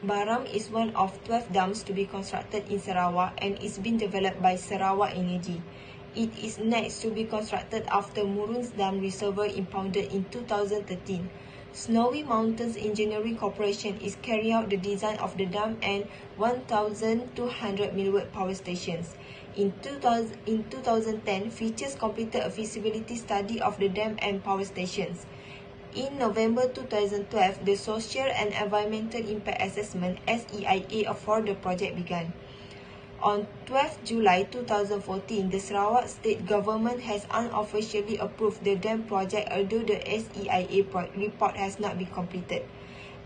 Baram is one of 12 dams to be constructed in Sarawak and is being developed by Sarawak Energy. It is next to be constructed after Murun's Dam Reservoir impounded in 2013. Snowy Mountains Engineering Corporation is carrying out the design of the dam and 1,200 mW power stations. In 2010, Features completed a feasibility study of the dam and power stations. In November 2012, the Social and Environmental Impact Assessment (SEIA) for the project began. On 12 July 2014, the Sarawak State Government has unofficially approved the dam project, although the SEIA report has not been completed.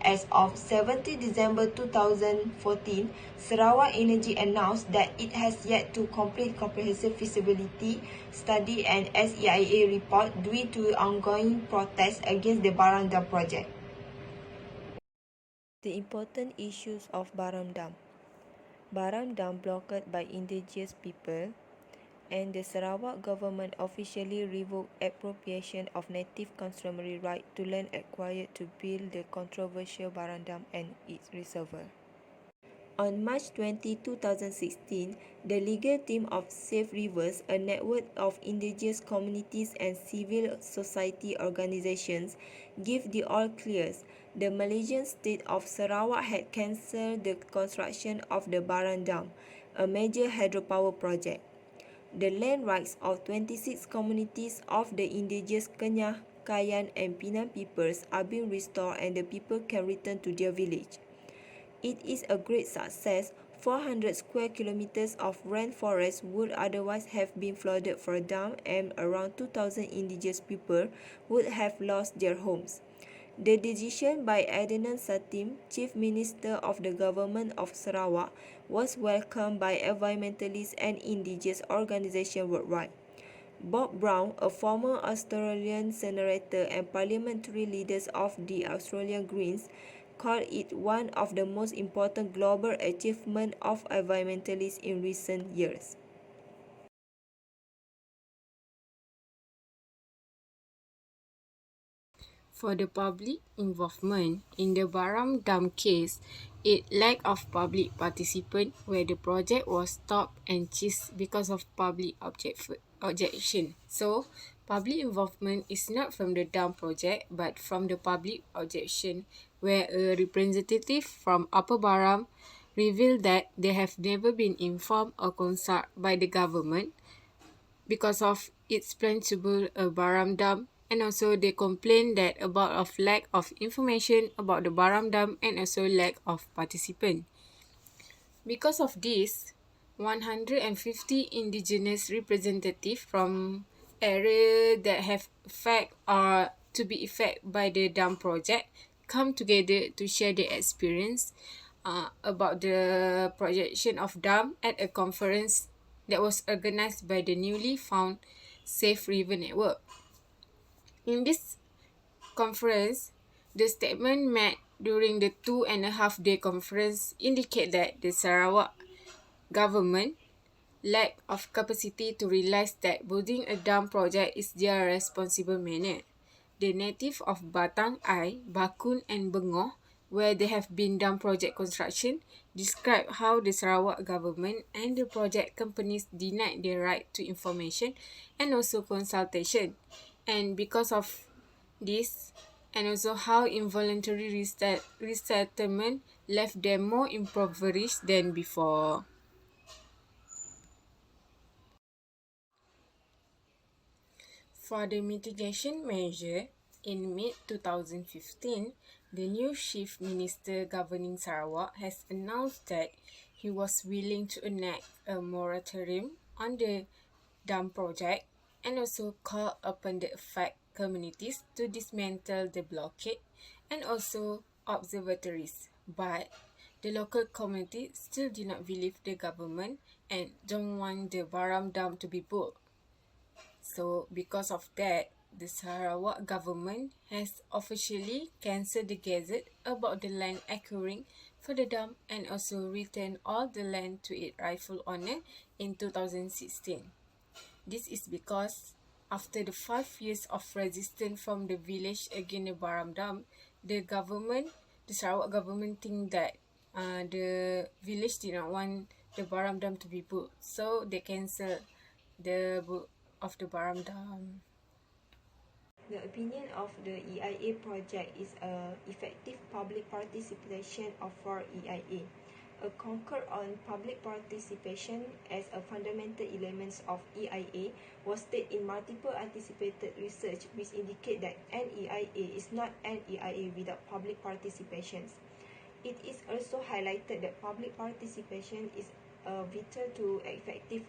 As of 17 December 2014, Sarawak Energy announced that it has yet to complete comprehensive feasibility study and SEIA report due to ongoing protests against the Baram Dam project. The important issues of Baram Dam. Baram Dam blocked by indigenous people, and the Sarawak government officially revoked appropriation of native customary right to land acquired to build the controversial Baram Dam and its reservoir. On March 20, 2016, the legal team of Safe Rivers, a network of indigenous communities and civil society organizations, gave the all-clears. The Malaysian state of Sarawak had cancelled the construction of the Baram Dam, a major hydropower project. The land rights of 26 communities of the indigenous Kenyah, Kayan and Pinang peoples are being restored and the people can return to their village. It is a great success. 400 square kilometers of rainforest would otherwise have been flooded for a dam and around 2,000 indigenous people would have lost their homes. The decision by Adnan Satim, Chief Minister of the Government of Sarawak, was welcomed by environmentalists and indigenous organizations worldwide. Bob Brown, a former Australian senator and parliamentary leader of the Australian Greens, called it one of the most important global achievements of environmentalists in recent years. For the public involvement in the Baram Dam case, it lack of public participation where the project was stopped and ceased because of public objection. So, public involvement is not from the dam project but from the public objection, where a representative from Upper Baram revealed that they have never been informed or consulted by the government because of its plan to build a Baram Dam, and also they complain that about of lack of information about the Baram Dam and also lack of participant. Because of this, 150 indigenous representatives from area that have effect or to be affected by the dam project come together to share their experience about the projection of dam at a conference that was organized by the newly found Safe River Network. In this conference, the statement made during the 2.5-day conference indicate that the Sarawak government lack of capacity to realize that building a dam project is their responsible manner. The native of Batang Ai, Bakun and Bengoh, where there have been dam project construction, describe how the Sarawak government and the project companies denied their right to information and also consultation. And because of this, and also how involuntary resettlement left them more impoverished than before. For the mitigation measure, in mid-2015, the new Chief Minister governing Sarawak has announced that he was willing to enact a moratorium on the dam project and also call upon the affected communities to dismantle the blockade and also observatories. But the local community still do not believe the government and don't want the Baram Dam to be built. So because of that, the Sarawak government has officially cancelled the gazette about the land acquiring for the dam and also returned all the land to its rightful owner in 2016. This is because after the 5 years of resistance from the village against the Baram Dam, the Sarawak government think that the village did not want the Baram Dam to be built, so they cancelled the build of the Baram Dam. The opinion of the EIA project is a effective public participation for EIA. A concur on public participation as a fundamental element of EIA was stated in multiple anticipated research which indicate that an EIA is not an EIA without public participations. It is also highlighted that public participation is vital to effective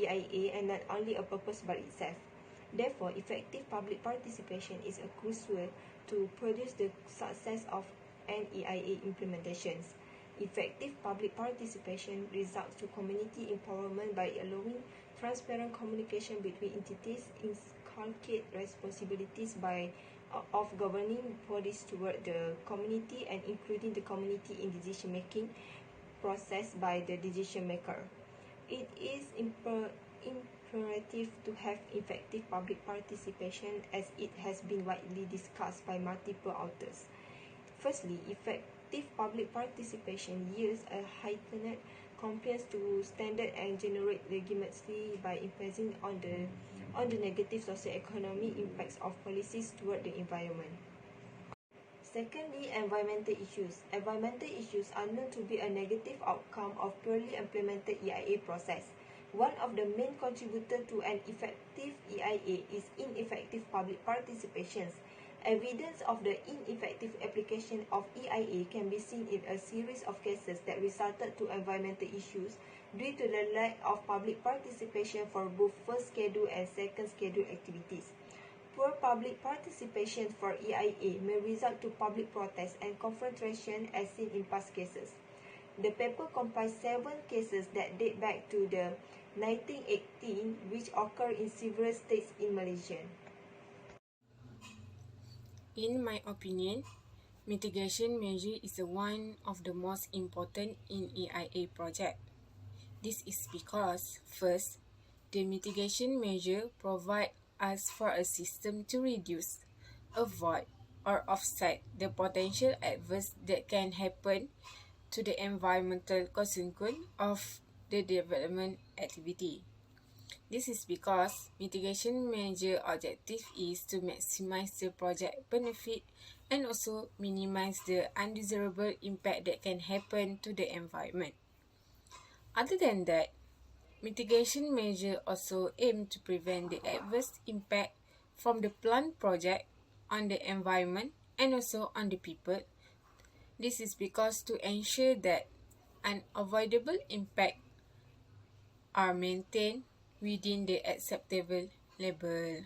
EIA and not only a purpose by itself. Therefore, effective public participation is crucial to produce the success of an EIA implementations. Effective public participation results to community empowerment by allowing transparent communication between entities, inculcate responsibilities of governing bodies toward the community and including the community in decision-making process by the decision maker. It is imperative to have effective public participation as it has been widely discussed by multiple authors. Firstly, effective public participation yields a heightened compliance to standard and generate legitimacy by imposing on the negative socio-economic impacts of policies toward the environment. Secondly, environmental issues. Environmental issues are known to be a negative outcome of poorly implemented EIA process. One of the main contributors to an effective EIA is ineffective public participations. Evidence of the ineffective application of EIA can be seen in a series of cases that resulted to environmental issues due to the lack of public participation for both first schedule and second schedule activities. Poor public participation for EIA may result to public protest and confrontation as seen in past cases. The paper compiles 7 cases that date back to the 1918 which occur in several states in Malaysia. In my opinion, mitigation measure is one of the most important in EIA project. This is because, first, the mitigation measure provide us for a system to reduce, avoid, or offset the potential adverse that can happen to the environmental consequence of the development activity. This is because mitigation measure objective is to maximize the project benefit and also minimize the undesirable impact that can happen to the environment. Other than that, mitigation measure also aim to prevent the adverse impact from the planned project on the environment and also on the people. This is because to ensure that unavoidable impact are maintained within the acceptable level.